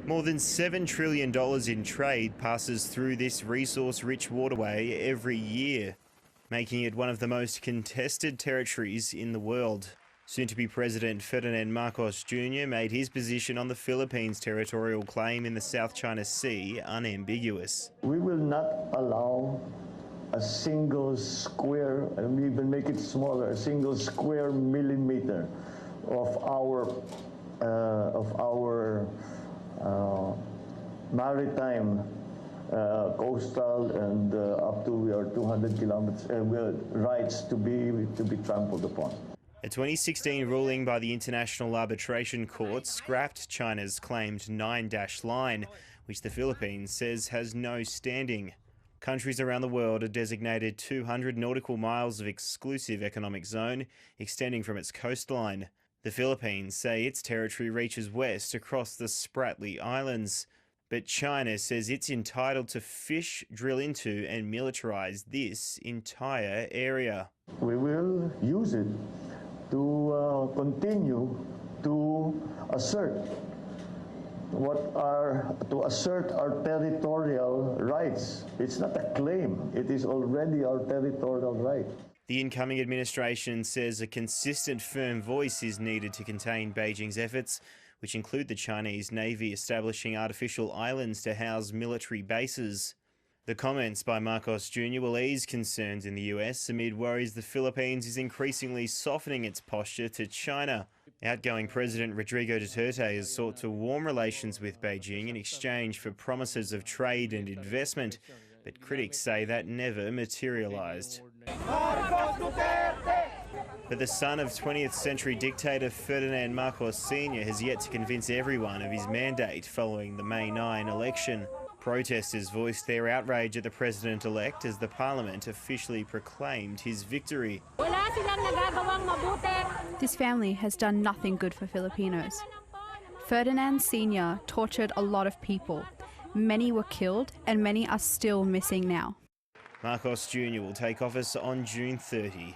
More than $7 trillion in trade passes through this resource-rich waterway every year, making it one of the most contested territories in the world. Soon-to-be President Ferdinand Marcos Jr. made his position on the Philippines' territorial claim in the South China Sea unambiguous. We will not allow a single square, and even make it smaller, a single square millimeter of our maritime, coastal, and up to our 200 kilometers rights to be trampled upon. A 2016 ruling by the International Arbitration Court scrapped China's claimed 9-dash line, which the Philippines says has no standing. Countries around the world are designated 200 nautical miles of exclusive economic zone extending from its coastline. The Philippines say its territory reaches west across the Spratly Islands. But China says it's entitled to fish, drill into and militarize this entire area. We will use it to continue to assert our territorial rights. It's not a claim, it is already our territorial right. The incoming administration says a consistent, firm voice is needed to contain Beijing's efforts, which include the Chinese Navy establishing artificial islands to house military bases. The comments by Marcos Jr. will ease concerns in the US amid worries the Philippines is increasingly softening its posture to China. Outgoing President Rodrigo Duterte has sought to warm relations with Beijing in exchange for promises of trade and investment, but critics say that never materialized. But the son of 20th century dictator Ferdinand Marcos Sr. has yet to convince everyone of his mandate following the May 9 election. Protesters voiced their outrage at the president-elect as the parliament officially proclaimed his victory. This family has done nothing good for Filipinos. Ferdinand Sr. tortured a lot of people. Many were killed and many are still missing now. Marcos Jr. will take office on June 30.